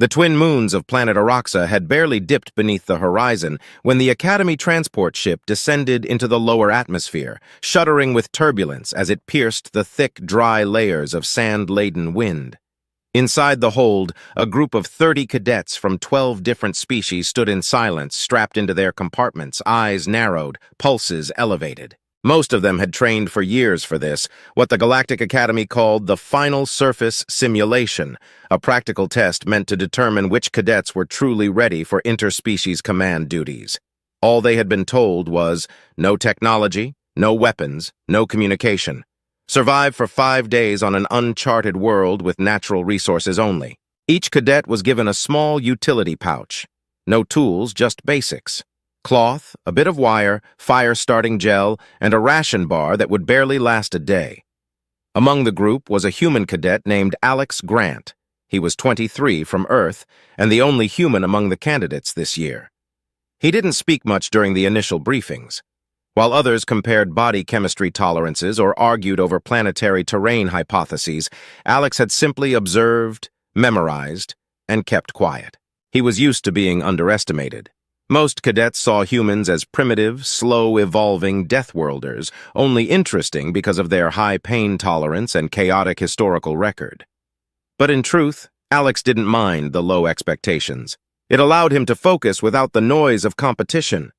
The twin moons of planet Aroxa had barely dipped beneath the horizon when the Academy transport ship descended into the lower atmosphere, shuddering with turbulence as it pierced the thick, dry layers of sand-laden wind. Inside the hold, a group of 30 cadets from 12 different species stood in silence, strapped into their compartments, eyes narrowed, pulses elevated. Most of them had trained for years for this, what the Galactic Academy called the Final Surface Simulation, a practical test meant to determine which cadets were truly ready for interspecies command duties. All they had been told was, no technology, no weapons, no communication. Survive for 5 days on an uncharted world with natural resources only. Each cadet was given a small utility pouch. No tools, just basics. Cloth, a bit of wire, fire-starting gel, and a ration bar that would barely last a day. Among the group was a human cadet named Alex Grant. He was 23 from Earth, and the only human among the candidates this year. He didn't speak much during the initial briefings. While others compared body chemistry tolerances or argued over planetary terrain hypotheses, Alex had simply observed, memorized, and kept quiet. He was used to being underestimated. Most cadets saw humans as primitive, slow-evolving death-worlders, only interesting because of their high pain tolerance and chaotic historical record. But in truth, Alex didn't mind the low expectations. It allowed him to focus without the noise of competition.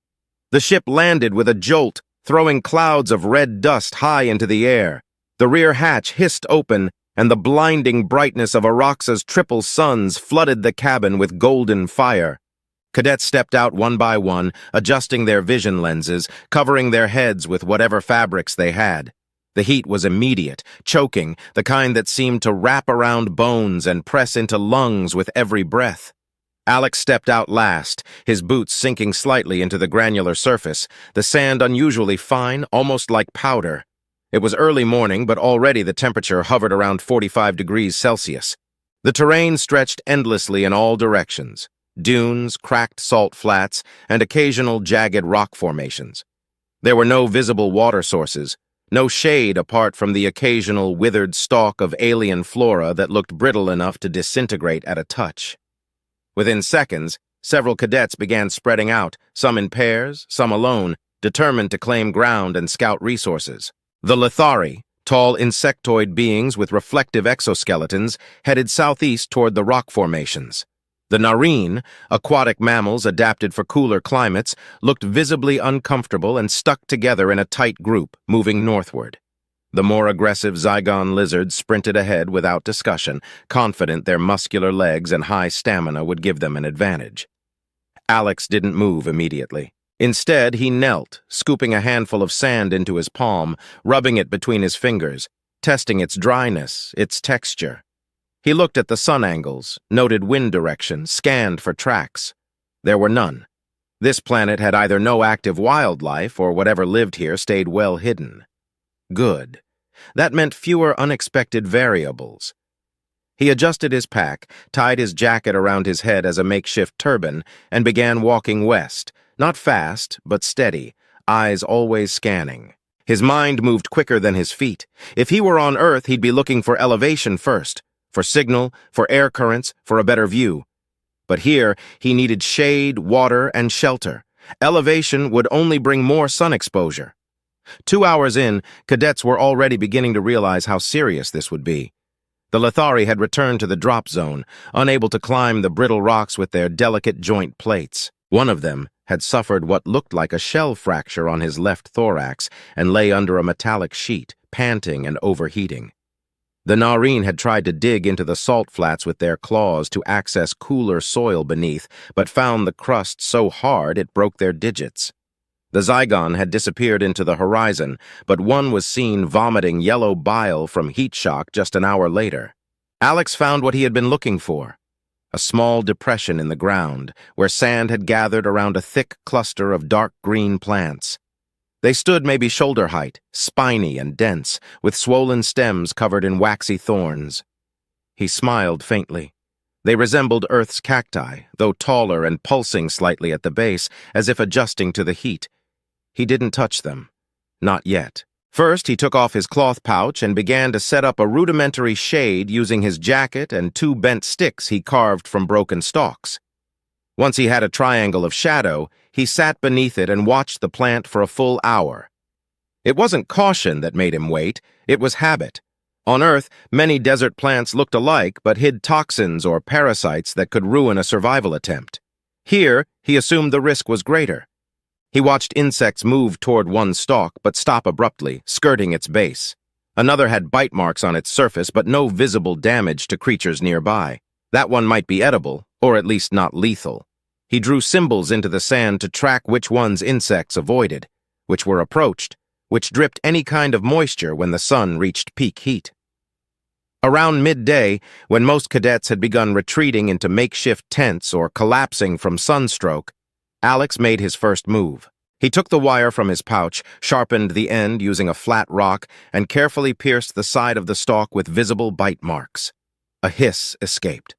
The ship landed with a jolt, throwing clouds of red dust high into the air. The rear hatch hissed open, and the blinding brightness of Aroxa's triple suns flooded the cabin with golden fire. Cadets stepped out one by one, adjusting their vision lenses, covering their heads with whatever fabrics they had. The heat was immediate, choking, the kind that seemed to wrap around bones and press into lungs with every breath. Alex stepped out last, his boots sinking slightly into the granular surface, the sand unusually fine, almost like powder. It was early morning, but already the temperature hovered around 45 degrees Celsius. The terrain stretched endlessly in all directions. Dunes, cracked salt flats, and occasional jagged rock formations. There were no visible water sources, no shade apart from the occasional withered stalk of alien flora that looked brittle enough to disintegrate at a touch. Within seconds, several cadets began spreading out, some in pairs, some alone, determined to claim ground and scout resources. The Lithari, tall insectoid beings with reflective exoskeletons, headed southeast toward the rock formations. The Narine, aquatic mammals adapted for cooler climates, looked visibly uncomfortable and stuck together in a tight group, moving northward. The more aggressive Zygon lizards sprinted ahead without discussion, confident their muscular legs and high stamina would give them an advantage. Alex didn't move immediately. Instead, he knelt, scooping a handful of sand into his palm, rubbing it between his fingers, testing its dryness, its texture. He looked at the sun angles, noted wind direction, scanned for tracks. There were none. This planet had either no active wildlife or whatever lived here stayed well hidden. Good. That meant fewer unexpected variables. He adjusted his pack, tied his jacket around his head as a makeshift turban, and began walking west, not fast, but steady, eyes always scanning. His mind moved quicker than his feet. If he were on Earth, he'd be looking for elevation first. For signal, for air currents, for a better view. But here, he needed shade, water, and shelter. Elevation would only bring more sun exposure. 2 hours in, cadets were already beginning to realize how serious this would be. The Lithari had returned to the drop zone, unable to climb the brittle rocks with their delicate joint plates. One of them had suffered what looked like a shell fracture on his left thorax and lay under a metallic sheet, panting and overheating. The Narine had tried to dig into the salt flats with their claws to access cooler soil beneath, but found the crust so hard it broke their digits. The Zygon had disappeared into the horizon, but one was seen vomiting yellow bile from heat shock just an hour later. Alex found what he had been looking for. A small depression in the ground, where sand had gathered around a thick cluster of dark green plants. They stood maybe shoulder height, spiny and dense, with swollen stems covered in waxy thorns. He smiled faintly. They resembled Earth's cacti, though taller and pulsing slightly at the base, as if adjusting to the heat. He didn't touch them. Not yet. First, he took off his cloth pouch and began to set up a rudimentary shade using his jacket and two bent sticks he carved from broken stalks. Once he had a triangle of shadow, he sat beneath it and watched the plant for a full hour. It wasn't caution that made him wait, it was habit. On Earth, many desert plants looked alike but hid toxins or parasites that could ruin a survival attempt. Here, he assumed the risk was greater. He watched insects move toward one stalk but stop abruptly, skirting its base. Another had bite marks on its surface but no visible damage to creatures nearby. That one might be edible, or at least not lethal. He drew symbols into the sand to track which ones insects avoided, which were approached, which dripped any kind of moisture when the sun reached peak heat. Around midday, when most cadets had begun retreating into makeshift tents or collapsing from sunstroke, Alex made his first move. He took the wire from his pouch, sharpened the end using a flat rock, and carefully pierced the side of the stalk with visible bite marks. A hiss escaped.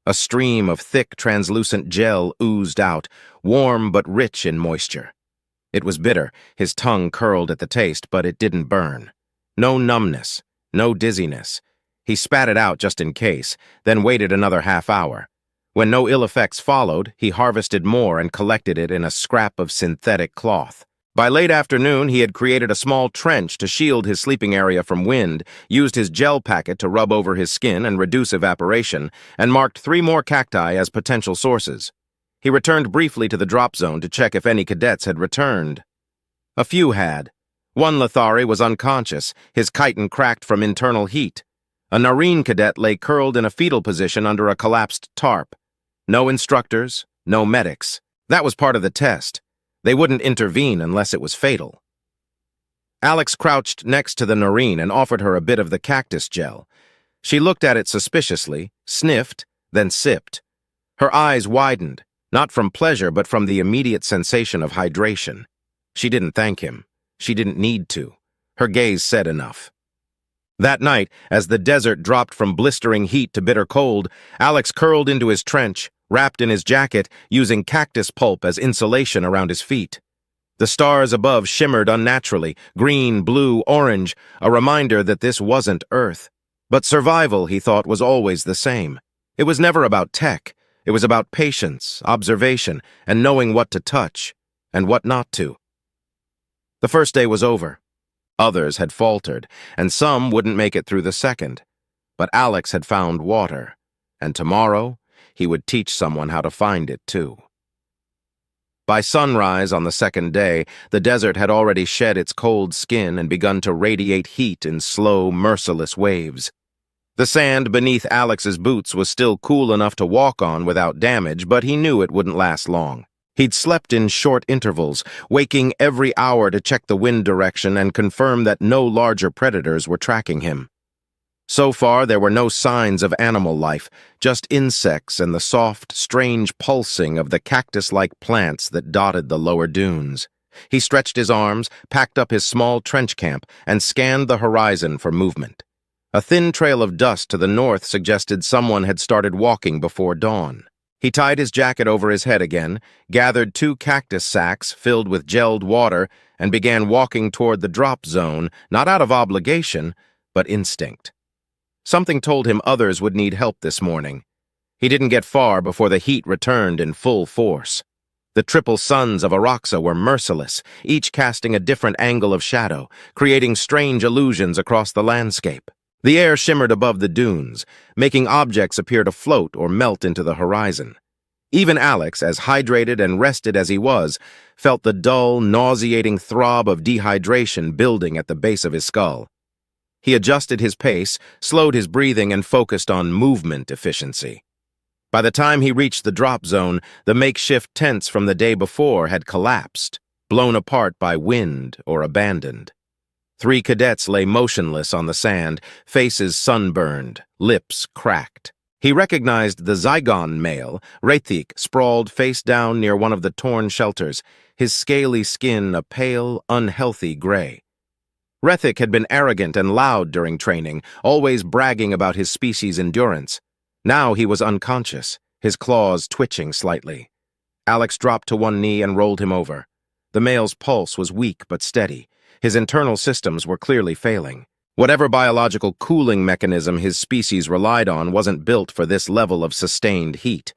A stream of thick, translucent gel oozed out, warm but rich in moisture. It was bitter, his tongue curled at the taste, but it didn't burn. No numbness, no dizziness. He spat it out just in case, then waited another half hour. When no ill effects followed, he harvested more and collected it in a scrap of synthetic cloth. By late afternoon, he had created a small trench to shield his sleeping area from wind, used his gel packet to rub over his skin and reduce evaporation, and marked 3 more cacti as potential sources. He returned briefly to the drop zone to check if any cadets had returned. A few had. One Lethari was unconscious, his chitin cracked from internal heat. A Narine cadet lay curled in a fetal position under a collapsed tarp. No instructors, no medics. That was part of the test. They wouldn't intervene unless it was fatal. Alex crouched next to the Narine and offered her a bit of the cactus gel. She looked at it suspiciously, sniffed, then sipped. Her eyes widened, not from pleasure but from the immediate sensation of hydration. She didn't thank him. She didn't need to. Her gaze said enough. That night, as the desert dropped from blistering heat to bitter cold, Alex curled into his trench, wrapped in his jacket, using cactus pulp as insulation around his feet. The stars above shimmered unnaturally, green, blue, orange, a reminder that this wasn't Earth. But survival, he thought, was always the same. It was never about tech. It was about patience, observation, and knowing what to touch, and what not to. The first day was over. Others had faltered, and some wouldn't make it through the second. But Alex had found water, and tomorrow he would teach someone how to find it too. By sunrise on the second day, the desert had already shed its cold skin and begun to radiate heat in slow, merciless waves. The sand beneath Alex's boots was still cool enough to walk on without damage, but he knew it wouldn't last long. He'd slept in short intervals, waking every hour to check the wind direction and confirm that no larger predators were tracking him. So far, there were no signs of animal life, just insects and the soft, strange pulsing of the cactus-like plants that dotted the lower dunes. He stretched his arms, packed up his small trench camp, and scanned the horizon for movement. A thin trail of dust to the north suggested someone had started walking before dawn. He tied his jacket over his head again, gathered 2 cactus sacks filled with gelled water, and began walking toward the drop zone, not out of obligation, but instinct. Something told him others would need help this morning. He didn't get far before the heat returned in full force. The triple suns of Aroxa were merciless, each casting a different angle of shadow, creating strange illusions across the landscape. The air shimmered above the dunes, making objects appear to float or melt into the horizon. Even Alex, as hydrated and rested as he was, felt the dull, nauseating throb of dehydration building at the base of his skull. He adjusted his pace, slowed his breathing, and focused on movement efficiency. By the time he reached the drop zone, the makeshift tents from the day before had collapsed, blown apart by wind or abandoned. 3 cadets lay motionless on the sand, faces sunburned, lips cracked. He recognized the Zygon male, Rethik, sprawled face down near one of the torn shelters, his scaly skin a pale, unhealthy gray. Rethik had been arrogant and loud during training, always bragging about his species' endurance. Now he was unconscious, his claws twitching slightly. Alex dropped to one knee and rolled him over. The male's pulse was weak but steady. His internal systems were clearly failing. Whatever biological cooling mechanism his species relied on wasn't built for this level of sustained heat.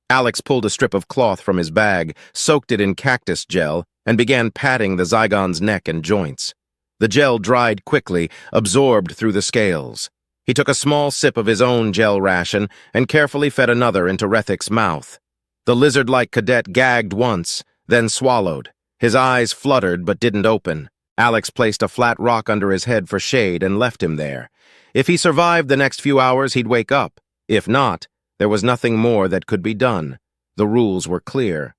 Alex pulled a strip of cloth from his bag, soaked it in cactus gel, and began patting the Zygon's neck and joints. The gel dried quickly, absorbed through the scales. He took a small sip of his own gel ration and carefully fed another into Rethic's mouth. The lizard-like cadet gagged once, then swallowed. His eyes fluttered but didn't open. Alex placed a flat rock under his head for shade and left him there. If he survived the next few hours, he'd wake up. If not, there was nothing more that could be done. The rules were clear.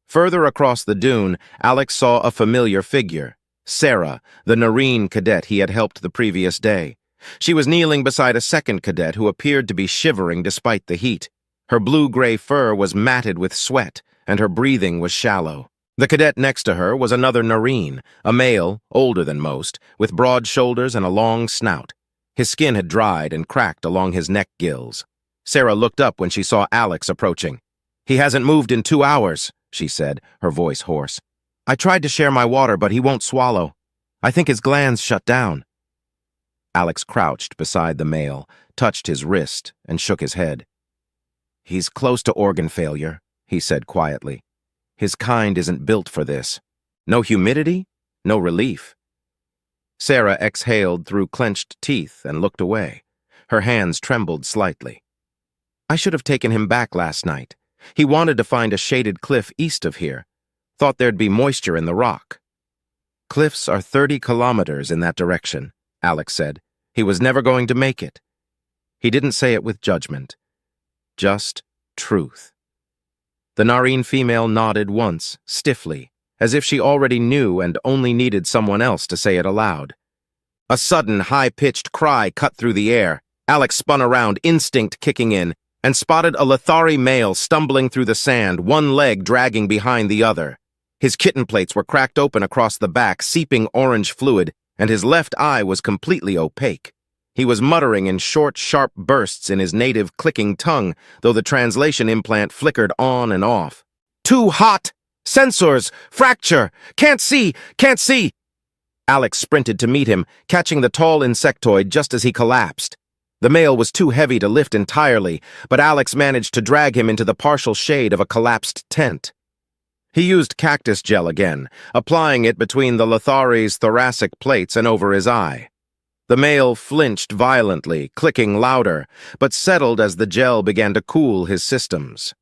Further across the dune, Alex saw a familiar figure. Sarah, the Nareen cadet he had helped the previous day. She was kneeling beside a second cadet who appeared to be shivering despite the heat. Her blue-gray fur was matted with sweat, and her breathing was shallow. The cadet next to her was another Nareen, a male, older than most, with broad shoulders and a long snout. His skin had dried and cracked along his neck gills. Sarah looked up when she saw Alex approaching. "He hasn't moved in 2 hours," she said, her voice hoarse. "I tried to share my water, but he won't swallow. I think his glands shut down." Alex crouched beside the male, touched his wrist, and shook his head. "He's close to organ failure," he said quietly. "His kind isn't built for this. No humidity, no relief." Sarah exhaled through clenched teeth and looked away. Her hands trembled slightly. "I should have taken him back last night. He wanted to find a shaded cliff east of here. Thought there'd be moisture in the rock." "Cliffs are 30 kilometers in that direction," Alex said. "He was never going to make it." He didn't say it with judgment. Just truth. The Nareen female nodded once, stiffly, as if she already knew and only needed someone else to say it aloud. A sudden, high-pitched cry cut through the air. Alex spun around, instinct kicking in, and spotted a Lithari male stumbling through the sand, one leg dragging behind the other. His kitten plates were cracked open across the back, seeping orange fluid, and his left eye was completely opaque. He was muttering in short, sharp bursts in his native clicking tongue, though the translation implant flickered on and off. "Too hot! Sensors! Fracture! Can't see! Can't see!" Alex sprinted to meet him, catching the tall insectoid just as he collapsed. The male was too heavy to lift entirely, but Alex managed to drag him into the partial shade of a collapsed tent. He used cactus gel again, applying it between the Lithari's thoracic plates and over his eye. The male flinched violently, clicking louder, but settled as the gel began to cool his systems.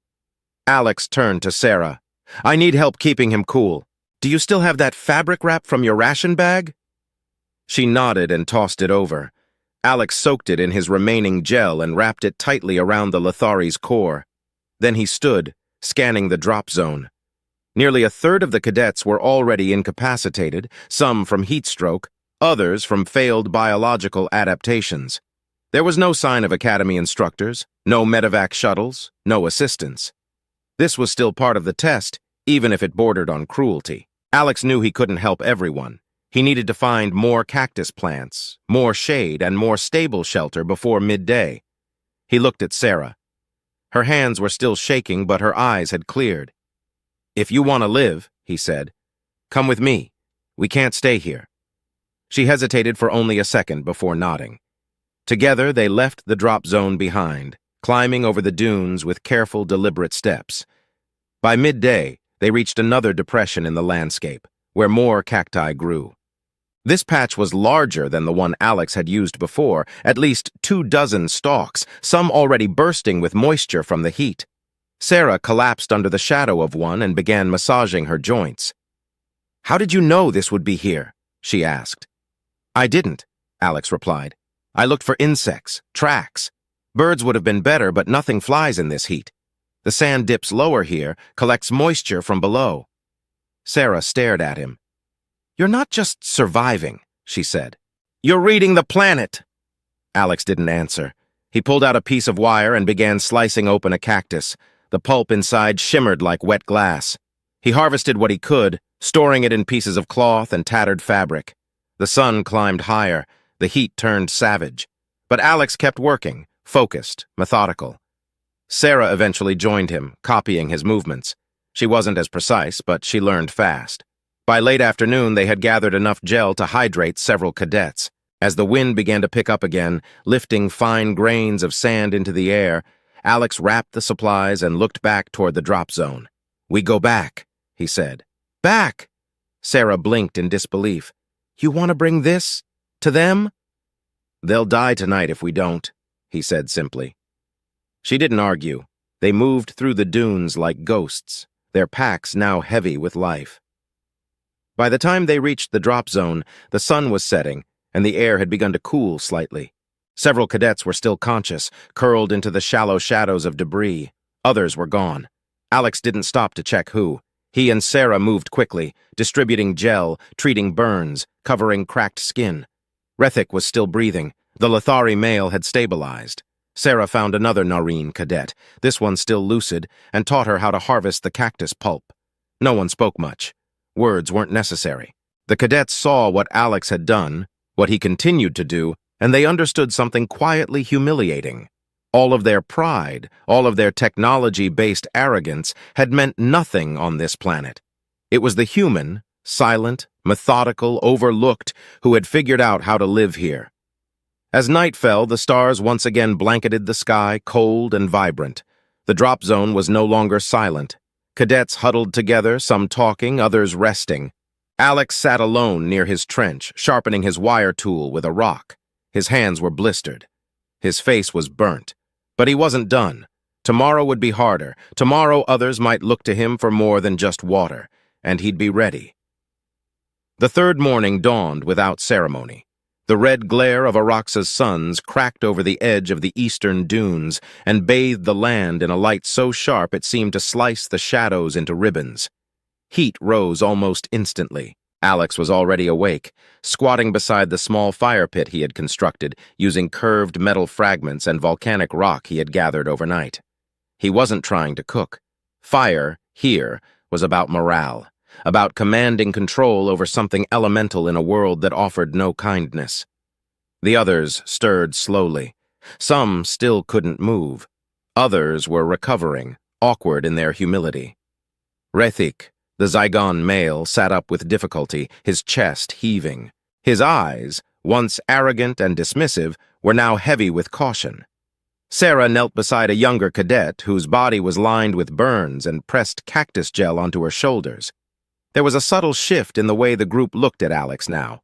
Alex turned to Sarah. "I need help keeping him cool. Do you still have that fabric wrap from your ration bag?" She nodded and tossed it over. Alex soaked it in his remaining gel and wrapped it tightly around the Lithari's core. Then he stood, scanning the drop zone. Nearly a third of the cadets were already incapacitated, some from heat stroke, others from failed biological adaptations. There was no sign of academy instructors, no medevac shuttles, no assistance. This was still part of the test, even if it bordered on cruelty. Alex knew he couldn't help everyone. He needed to find more cactus plants, more shade, and more stable shelter before midday. He looked at Sarah. Her hands were still shaking, but her eyes had cleared. "If you want to live," he said, "come with me. We can't stay here." She hesitated for only a second before nodding. Together, they left the drop zone behind, climbing over the dunes with careful, deliberate steps. By midday, they reached another depression in the landscape, where more cacti grew. This patch was larger than the one Alex had used before, at least 24 stalks, some already bursting with moisture from the heat. Sarah collapsed under the shadow of one and began massaging her joints. "How did you know this would be here?" she asked. "I didn't," Alex replied. "I looked for insects, tracks. Birds would have been better, but nothing flies in this heat. The sand dips lower here, collects moisture from below." Sarah stared at him. "You're not just surviving," she said. "You're reading the planet." Alex didn't answer. He pulled out a piece of wire and began slicing open a cactus. The pulp inside shimmered like wet glass. He harvested what he could, storing it in pieces of cloth and tattered fabric. The sun climbed higher. The heat turned savage. But Alex kept working, focused, methodical. Sarah eventually joined him, copying his movements. She wasn't as precise, but she learned fast. By late afternoon, they had gathered enough gel to hydrate several cadets. As the wind began to pick up again, lifting fine grains of sand into the air, Alex wrapped the supplies and looked back toward the drop zone. "We go back," he said. "Back?" Sarah blinked in disbelief. "You want to bring this to them?" "They'll die tonight if we don't," he said simply. She didn't argue. They moved through the dunes like ghosts, their packs now heavy with life. By the time they reached the drop zone, the sun was setting, and the air had begun to cool slightly. Several cadets were still conscious, curled into the shallow shadows of debris. Others were gone. Alex didn't stop to check who. He and Sarah moved quickly, distributing gel, treating burns, covering cracked skin. Rethik was still breathing. The Lithari male had stabilized. Sarah found another Nareen cadet, this one still lucid, and taught her how to harvest the cactus pulp. No one spoke much. Words weren't necessary. The cadets saw what Alex had done, what he continued to do, and they understood something quietly humiliating. All of their pride, all of their technology-based arrogance had meant nothing on this planet. It was the human, silent, methodical, overlooked, who had figured out how to live here. As night fell, the stars once again blanketed the sky, cold and vibrant. The drop zone was no longer silent. Cadets huddled together, some talking, others resting. Alex sat alone near his trench, sharpening his wire tool with a rock. His hands were blistered. His face was burnt. But he wasn't done. Tomorrow would be harder. Tomorrow others might look to him for more than just water, and he'd be ready. The third morning dawned without ceremony. The red glare of Araxa's suns cracked over the edge of the eastern dunes and bathed the land in a light so sharp it seemed to slice the shadows into ribbons. Heat rose almost instantly. Alex was already awake, squatting beside the small fire pit he had constructed using curved metal fragments and volcanic rock he had gathered overnight. He wasn't trying to cook. Fire, here, was about morale, about commanding control over something elemental in a world that offered no kindness. The others stirred slowly. Some still couldn't move. Others were recovering, awkward in their humility. Rethik, the Zygon male, sat up with difficulty, his chest heaving. His eyes, once arrogant and dismissive, were now heavy with caution. Sarah knelt beside a younger cadet whose body was lined with burns and pressed cactus gel onto her shoulders. There was a subtle shift in the way the group looked at Alex now.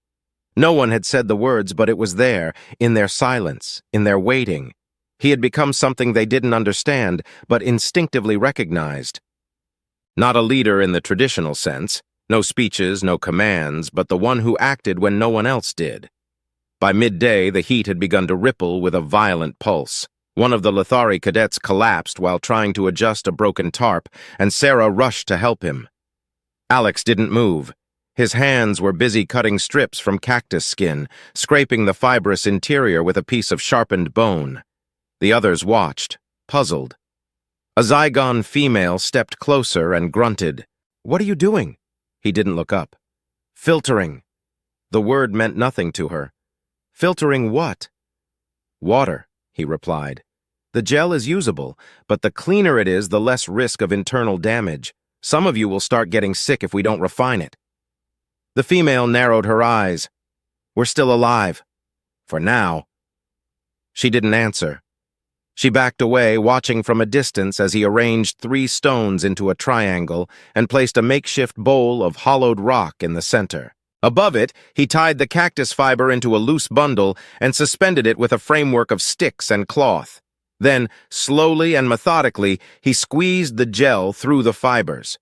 No one had said the words, but it was there, in their silence, in their waiting. He had become something they didn't understand, but instinctively recognized. Not a leader in the traditional sense, no speeches, no commands, but the one who acted when no one else did. By midday, the heat had begun to ripple with a violent pulse. One of the Lithari cadets collapsed while trying to adjust a broken tarp, and Sarah rushed to help him. Alex didn't move. His hands were busy cutting strips from cactus skin, scraping the fibrous interior with a piece of sharpened bone. The others watched, puzzled. A Zygon female stepped closer and grunted. "What are you doing?" He didn't look up. "Filtering." The word meant nothing to her. "Filtering what?" "Water," he replied. "The gel is usable, but the cleaner it is, the less risk of internal damage. Some of you will start getting sick if we don't refine it." The female narrowed her eyes. "We're still alive. For now." She didn't answer. She backed away, watching from a distance as he arranged 3 stones into a triangle and placed a makeshift bowl of hollowed rock in the center. Above it, he tied the cactus fiber into a loose bundle and suspended it with a framework of sticks and cloth. Then, slowly and methodically, he squeezed the gel through the fibers.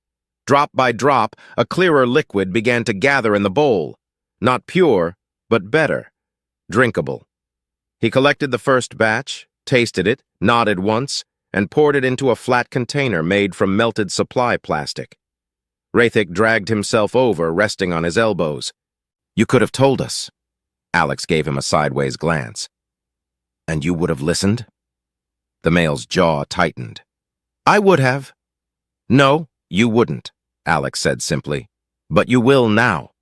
Drop by drop, a clearer liquid began to gather in the bowl. Not pure, but better. Drinkable. He collected the first batch, tasted it, nodded once, and poured it into a flat container made from melted supply plastic. Rethik dragged himself over, resting on his elbows. "You could have told us." Alex gave him a sideways glance. "And you would have listened?" The male's jaw tightened. "I would have." "No, you wouldn't," Alex said simply. "But you will now."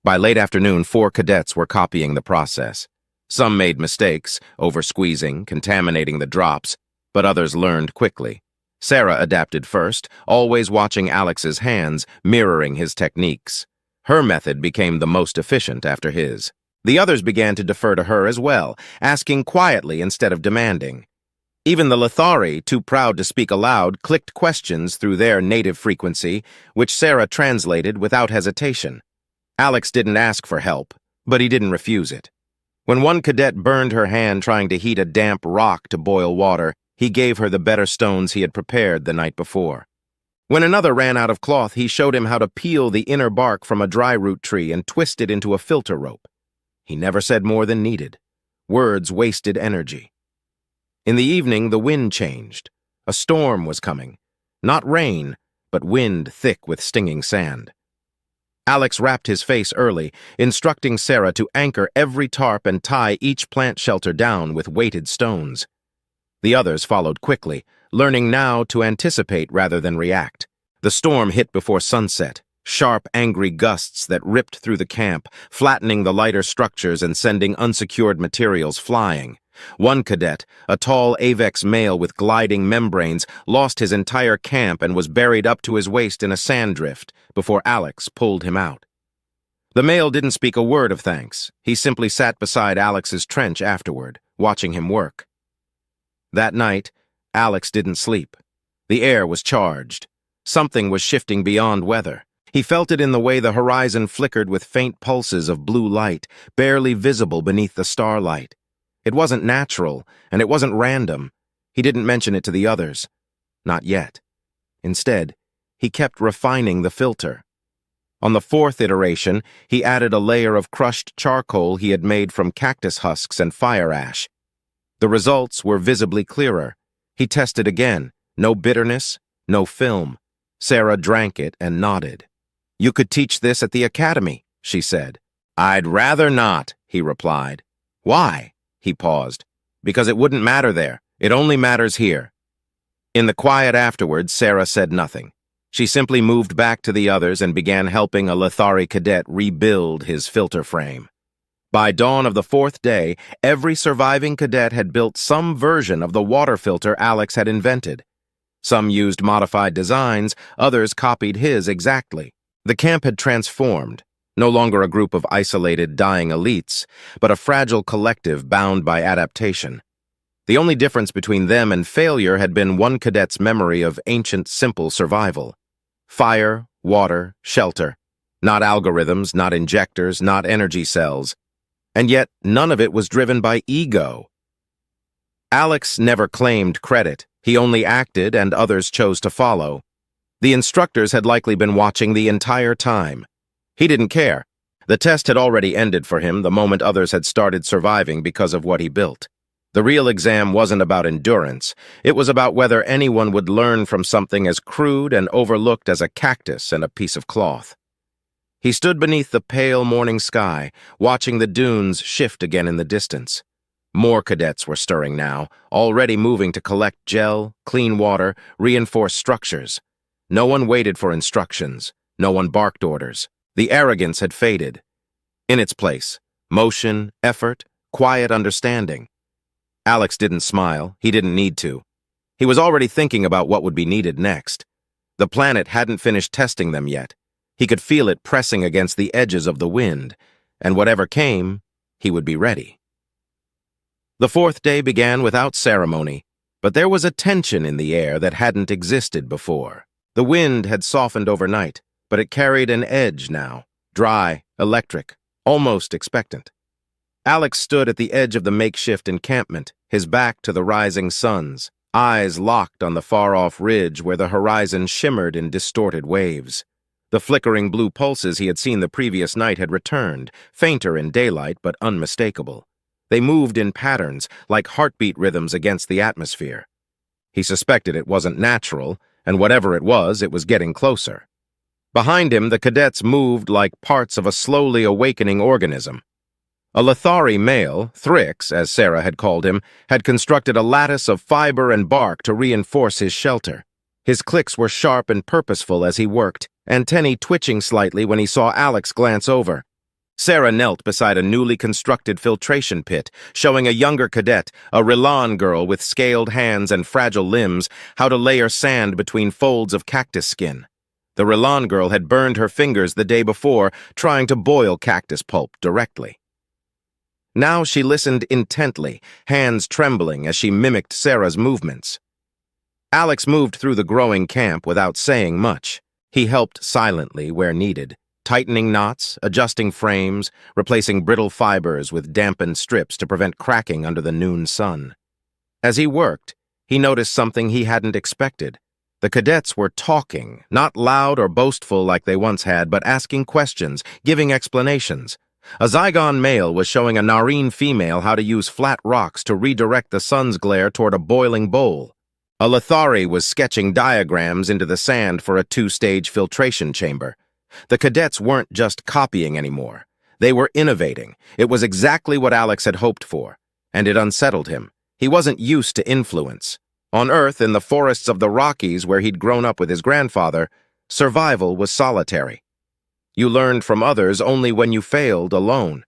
By late afternoon, 4 cadets were copying the process. Some made mistakes, over-squeezing, contaminating the drops, but others learned quickly. Sarah adapted first, always watching Alex's hands, mirroring his techniques. Her method became the most efficient after his. The others began to defer to her as well, asking quietly instead of demanding. Even the Lithari, too proud to speak aloud, clicked questions through their native frequency, which Sarah translated without hesitation. Alex didn't ask for help, but he didn't refuse it. When one cadet burned her hand trying to heat a damp rock to boil water, he gave her the better stones he had prepared the night before. When another ran out of cloth, he showed him how to peel the inner bark from a dry root tree and twist it into a filter rope. He never said more than needed. Words wasted energy. In the evening, the wind changed. A storm was coming. Not rain, but wind thick with stinging sand. Alex wrapped his face early, instructing Sarah to anchor every tarp and tie each plant shelter down with weighted stones. The others followed quickly, learning now to anticipate rather than react. The storm hit before sunset, sharp, angry gusts that ripped through the camp, flattening the lighter structures and sending unsecured materials flying. One cadet, a tall Avex male with gliding membranes, lost his entire camp and was buried up to his waist in a sand drift before Alex pulled him out. The male didn't speak a word of thanks. He simply sat beside Alex's trench afterward, watching him work. That night, Alex didn't sleep. The air was charged. Something was shifting beyond weather. He felt it in the way the horizon flickered with faint pulses of blue light, barely visible beneath the starlight. It wasn't natural, and it wasn't random. He didn't mention it to the others. Not yet. Instead, he kept refining the filter. On the fourth iteration, he added a layer of crushed charcoal he had made from cactus husks and fire ash. The results were visibly clearer. He tested again. No bitterness, no film. Sarah drank it and nodded. "You could teach this at the academy," she said. "I'd rather not," he replied. "Why?" He paused. "Because it wouldn't matter there. It only matters here." In the quiet afterwards, Sarah said nothing. She simply moved back to the others and began helping a Lithari cadet rebuild his filter frame. By dawn of the fourth day, every surviving cadet had built some version of the water filter Alex had invented. Some used modified designs, others copied his exactly. The camp had transformed. No longer a group of isolated, dying elites, but a fragile collective bound by adaptation. The only difference between them and failure had been one cadet's memory of ancient, simple survival. Fire, water, shelter. Not algorithms, not injectors, not energy cells. And yet, none of it was driven by ego. Alex never claimed credit. He only acted, and others chose to follow. The instructors had likely been watching the entire time. He didn't care. The test had already ended for him the moment others had started surviving because of what he built. The real exam wasn't about endurance. It was about whether anyone would learn from something as crude and overlooked as a cactus and a piece of cloth. He stood beneath the pale morning sky, watching the dunes shift again in the distance. More cadets were stirring now, already moving to collect gel, clean water, reinforce structures. No one waited for instructions. No one barked orders. The arrogance had faded. In its place, motion, effort, quiet understanding. Alex didn't smile. He didn't need to. He was already thinking about what would be needed next. The planet hadn't finished testing them yet. He could feel it pressing against the edges of the wind, and whatever came, he would be ready. The fourth day began without ceremony, but there was a tension in the air that hadn't existed before. The wind had softened overnight, but it carried an edge now, dry, electric, almost expectant. Alex stood at the edge of the makeshift encampment, his back to the rising suns, eyes locked on the far-off ridge where the horizon shimmered in distorted waves. The flickering blue pulses he had seen the previous night had returned, fainter in daylight but unmistakable. They moved in patterns, like heartbeat rhythms against the atmosphere. He suspected it wasn't natural, and whatever it was getting closer. Behind him, the cadets moved like parts of a slowly awakening organism. A Lithari male, Thrix, as Sarah had called him, had constructed a lattice of fiber and bark to reinforce his shelter. His clicks were sharp and purposeful as he worked, antennae twitching slightly when he saw Alex glance over. Sarah knelt beside a newly constructed filtration pit, showing a younger cadet, a Rilan girl with scaled hands and fragile limbs, how to layer sand between folds of cactus skin. The Rilan girl had burned her fingers the day before, trying to boil cactus pulp directly. Now she listened intently, hands trembling as she mimicked Sarah's movements. Alex moved through the growing camp without saying much. He helped silently where needed, tightening knots, adjusting frames, replacing brittle fibers with dampened strips to prevent cracking under the noon sun. As he worked, he noticed something he hadn't expected. The cadets were talking, not loud or boastful like they once had, but asking questions, giving explanations. A Zygon male was showing a Nareen female how to use flat rocks to redirect the sun's glare toward a boiling bowl. A Lithari was sketching diagrams into the sand for a two-stage filtration chamber. The cadets weren't just copying anymore. They were innovating. It was exactly what Alex had hoped for, and it unsettled him. He wasn't used to influence. On Earth, in the forests of the Rockies where he'd grown up with his grandfather, survival was solitary. You learned from others only when you failed alone.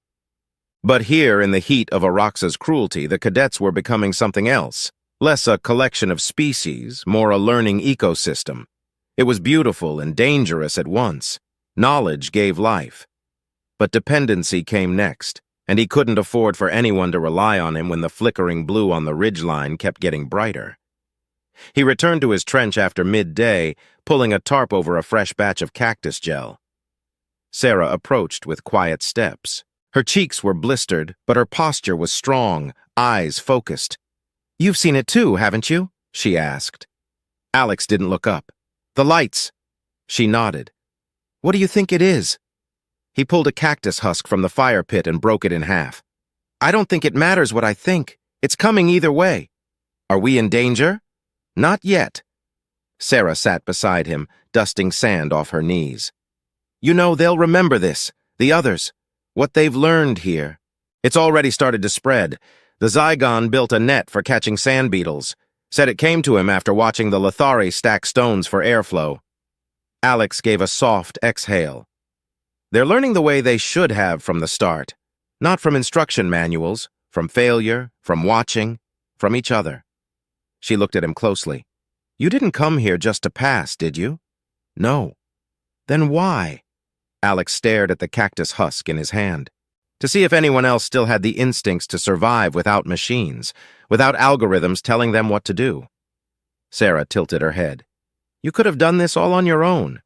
But here, in the heat of Araxa's cruelty, the cadets were becoming something else. Less a collection of species, more a learning ecosystem. It was beautiful and dangerous at once. Knowledge gave life. But dependency came next, and he couldn't afford for anyone to rely on him when the flickering blue on the ridgeline kept getting brighter. He returned to his trench after midday, pulling a tarp over a fresh batch of cactus gel. Sarah approached with quiet steps. Her cheeks were blistered, but her posture was strong, eyes focused. "You've seen it too, haven't you?" she asked. Alex didn't look up. "The lights." She nodded. "What do you think it is?" He pulled a cactus husk from the fire pit and broke it in half. "I don't think it matters what I think. It's coming either way." "Are we in danger?" "Not yet." Sarah sat beside him, dusting sand off her knees. "You know, they'll remember this, the others, what they've learned here. It's already started to spread. The Zygon built a net for catching sand beetles. Said it came to him after watching the Lithari stack stones for airflow." Alex gave a soft exhale. They're learning the way they should have from the start. Not from instruction manuals, from failure, from watching, from each other. She looked at him closely. "You didn't come here just to pass, did you?" "No." "Then why?" Alex stared at the cactus husk in his hand. To see if anyone else still had the instincts to survive without machines, without algorithms telling them what to do. Sarah tilted her head. "You could have done this all on your own."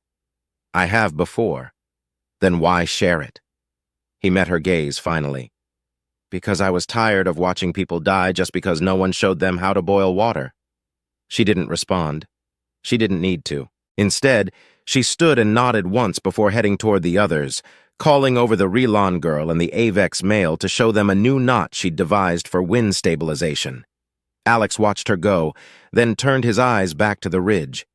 "I have before." "Then why share it?" He met her gaze finally. "Because I was tired of watching people die just because no one showed them how to boil water." She didn't respond. She didn't need to. Instead, she stood and nodded once before heading toward the others, calling over the Rilan girl and the Avex male to show them a new knot she'd devised for wind stabilization. Alex watched her go, then turned his eyes back to the ridge.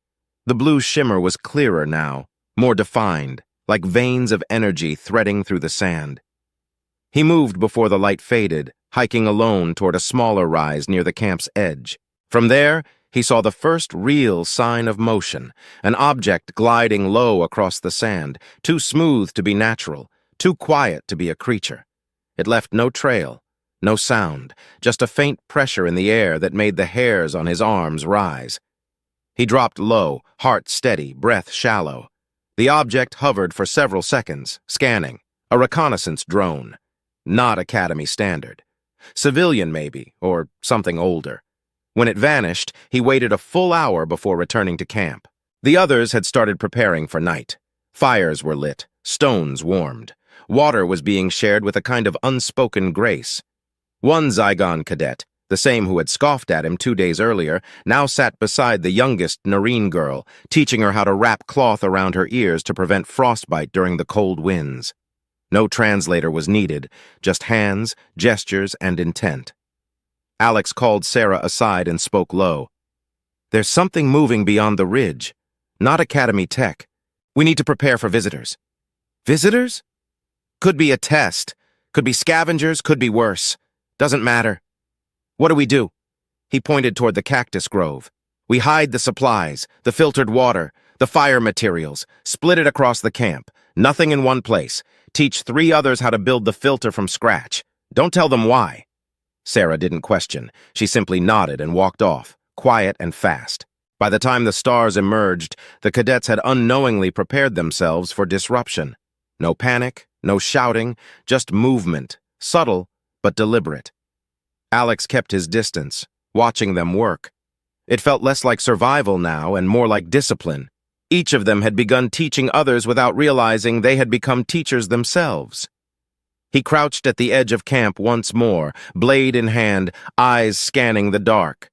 The blue shimmer was clearer now, more defined, like veins of energy threading through the sand. He moved before the light faded, hiking alone toward a smaller rise near the camp's edge. From there, he saw the first real sign of motion, an object gliding low across the sand, too smooth to be natural, too quiet to be a creature. It left no trail, no sound, just a faint pressure in the air that made the hairs on his arms rise. He dropped low, heart steady, breath shallow. The object hovered for several seconds, scanning. A reconnaissance drone. Not Academy standard. Civilian maybe, or something older. When it vanished, he waited a full hour before returning to camp. The others had started preparing for night. Fires were lit, stones warmed. Water was being shared with a kind of unspoken grace. One Zygon cadet, the same who had scoffed at him 2 days earlier, now sat beside the youngest Nareen girl, teaching her how to wrap cloth around her ears to prevent frostbite during the cold winds. No translator was needed, just hands, gestures, and intent. Alex called Sarah aside and spoke low. "There's something moving beyond the ridge. Not Academy tech. We need to prepare for visitors." "Visitors?" "Could be a test. Could be scavengers, could be worse. Doesn't matter." "What do we do?" He pointed toward the cactus grove. "We hide the supplies, the filtered water, the fire materials, split it across the camp. Nothing in one place. Teach 3 others how to build the filter from scratch. Don't tell them why." Sarah didn't question. She simply nodded and walked off, quiet and fast. By the time the stars emerged, the cadets had unknowingly prepared themselves for disruption. No panic, no shouting, just movement, subtle but deliberate. Alex kept his distance, watching them work. It felt less like survival now and more like discipline. Each of them had begun teaching others without realizing they had become teachers themselves. He crouched at the edge of camp once more, blade in hand, eyes scanning the dark.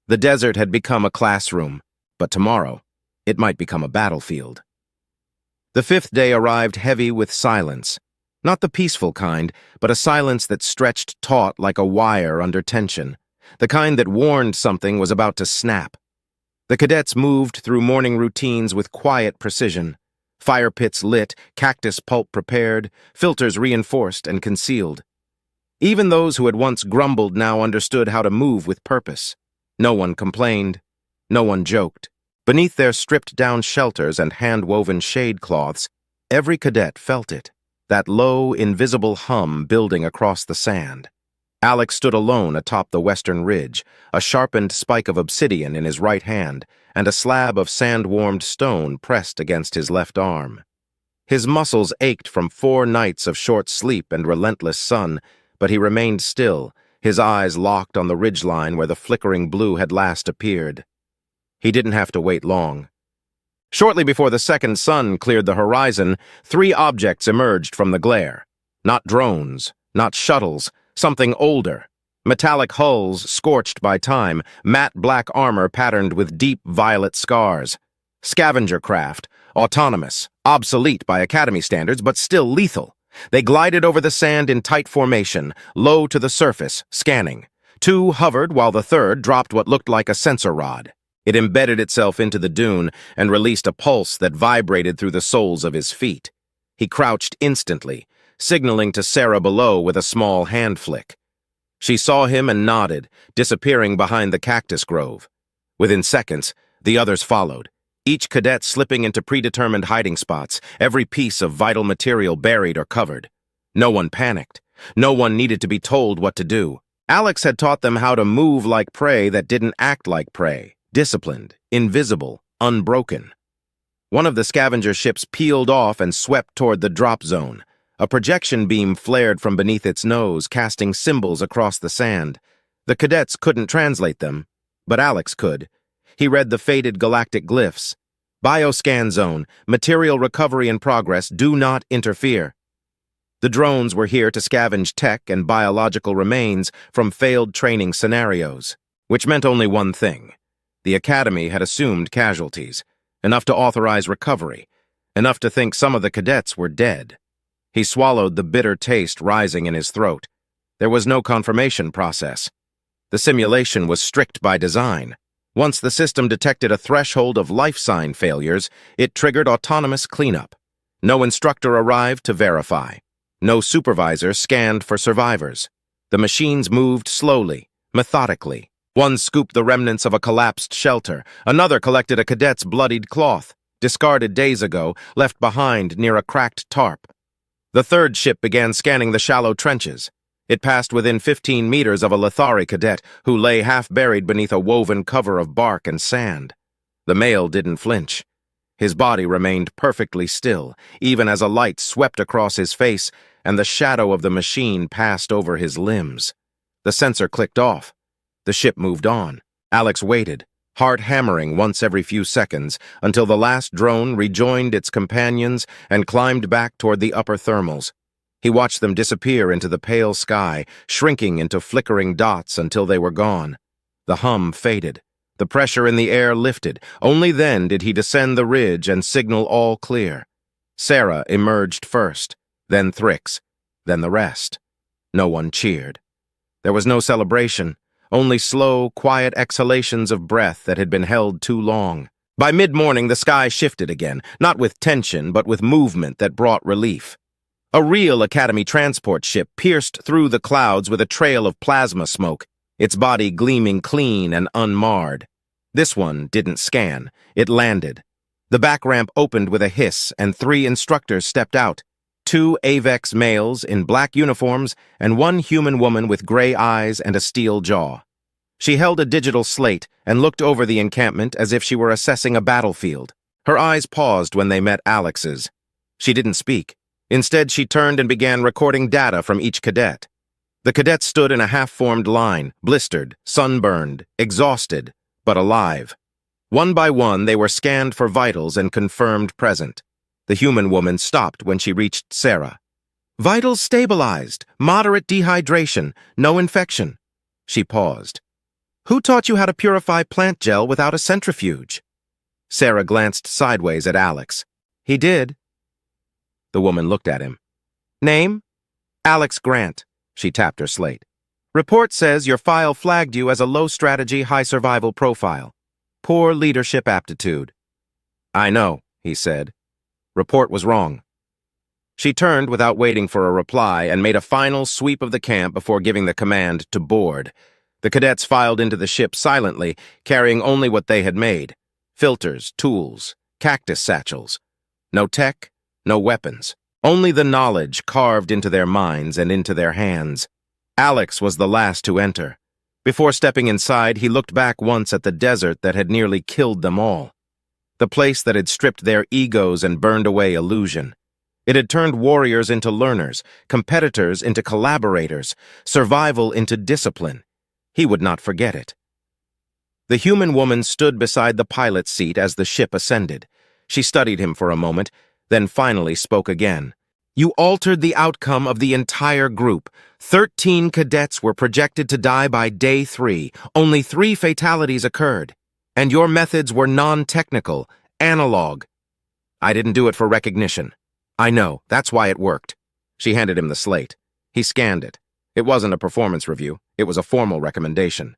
The desert had become a classroom, but tomorrow, it might become a battlefield. The 5th day arrived heavy with silence. Not the peaceful kind, but a silence that stretched taut like a wire under tension, the kind that warned something was about to snap. The cadets moved through morning routines with quiet precision. Fire pits lit, cactus pulp prepared, filters reinforced and concealed. Even those who had once grumbled now understood how to move with purpose. No one complained. No one joked. Beneath their stripped-down shelters and hand-woven shade cloths, every cadet felt it, that low, invisible hum building across the sand. Alex stood alone atop the western ridge, a sharpened spike of obsidian in his right hand and a slab of sand-warmed stone pressed against his left arm. His muscles ached from 4 nights of short sleep and relentless sun, but he remained still, his eyes locked on the ridgeline where the flickering blue had last appeared. He didn't have to wait long. Shortly before the second sun cleared the horizon, 3 objects emerged from the glare. Not drones, not shuttles, something older. Metallic hulls scorched by time, matte black armor patterned with deep violet scars. Scavenger craft, autonomous, obsolete by Academy standards, but still lethal. They glided over the sand in tight formation, low to the surface, scanning. 2 hovered while the third dropped what looked like a sensor rod. It embedded itself into the dune and released a pulse that vibrated through the soles of his feet. He crouched instantly, signaling to Sarah below with a small hand flick. She saw him and nodded, disappearing behind the cactus grove. Within seconds, the others followed, each cadet slipping into predetermined hiding spots, every piece of vital material buried or covered. No one panicked. No one needed to be told what to do. Alex had taught them how to move like prey that didn't act like prey. Disciplined, invisible, unbroken. One of the scavenger ships peeled off and swept toward the drop zone. A projection beam flared from beneath its nose, casting symbols across the sand. The cadets couldn't translate them, but Alex could. He read the faded galactic glyphs. Bioscan zone, material recovery in progress, do not interfere. The drones were here to scavenge tech and biological remains from failed training scenarios, which meant only one thing. The Academy had assumed casualties, enough to authorize recovery, enough to think some of the cadets were dead. He swallowed the bitter taste rising in his throat. There was no confirmation process. The simulation was strict by design. Once the system detected a threshold of life sign failures, it triggered autonomous cleanup. No instructor arrived to verify. No supervisor scanned for survivors. The machines moved slowly, methodically. One scooped the remnants of a collapsed shelter. Another collected a cadet's bloodied cloth, discarded days ago, left behind near a cracked tarp. The third ship began scanning the shallow trenches. It passed within 15 meters of a Lithari cadet who lay half-buried beneath a woven cover of bark and sand. The male didn't flinch. His body remained perfectly still, even as a light swept across his face and the shadow of the machine passed over his limbs. The sensor clicked off. The ship moved on. Alex waited, heart hammering once every few seconds, until the last drone rejoined its companions and climbed back toward the upper thermals. He watched them disappear into the pale sky, shrinking into flickering dots until they were gone. The hum faded. The pressure in the air lifted. Only then did he descend the ridge and signal all clear. Sarah emerged first, then Thrix, then the rest. No one cheered. There was no celebration. Only slow, quiet exhalations of breath that had been held too long. By mid-morning, the sky shifted again, not with tension, but with movement that brought relief. A real Academy transport ship pierced through the clouds with a trail of plasma smoke, its body gleaming clean and unmarred. This one didn't scan. It landed. The back ramp opened with a hiss, and 3 instructors stepped out. 2 AVEX males in black uniforms and 1 human woman with gray eyes and a steel jaw. She held a digital slate and looked over the encampment as if she were assessing a battlefield. Her eyes paused when they met Alex's. She didn't speak. Instead, she turned and began recording data from each cadet. The cadets stood in a half-formed line, blistered, sunburned, exhausted, but alive. One by one, they were scanned for vitals and confirmed present. The human woman stopped when she reached Sarah. "Vitals stabilized, moderate dehydration, no infection." She paused. "Who taught you how to purify plant gel without a centrifuge?" Sarah glanced sideways at Alex. "He did." The woman looked at him. "Name?" "Alex Grant." She tapped her slate. "Report says your file flagged you as a low-strategy, high-survival profile. Poor leadership aptitude." "I know," he said. "Report was wrong." She turned without waiting for a reply and made a final sweep of the camp before giving the command to board. The cadets filed into the ship silently, carrying only what they had made: filters, tools, cactus satchels. No tech, no weapons. Only the knowledge carved into their minds and into their hands. Alex was the last to enter. Before stepping inside, he looked back once at the desert that had nearly killed them all. The place that had stripped their egos and burned away illusion. It had turned warriors into learners, competitors into collaborators, survival into discipline. He would not forget it. The human woman stood beside the pilot's seat as the ship ascended. She studied him for a moment, then finally spoke again. "You altered the outcome of the entire group. 13 cadets were projected to die by day 3. Only 3 fatalities occurred. And your methods were non-technical, analog. I didn't do it for recognition. I know, that's why it worked." She handed him the slate. He scanned it. It wasn't a performance review. It was a formal recommendation.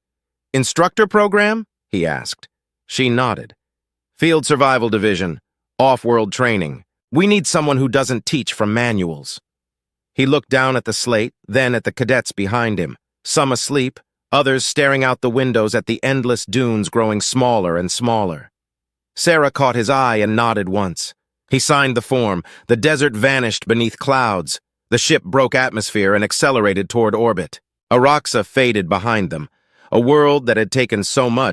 "Instructor program?" he asked. She nodded. "Field Survival Division. Off-world training. We need someone who doesn't teach from manuals." He looked down at the slate, then at the cadets behind him, some asleep, others staring out the windows at the endless dunes growing smaller and smaller. Sarah caught his eye and nodded once. He signed the form. The desert vanished beneath clouds. The ship broke atmosphere and accelerated toward orbit. Aroxa faded behind them, a world that had taken so much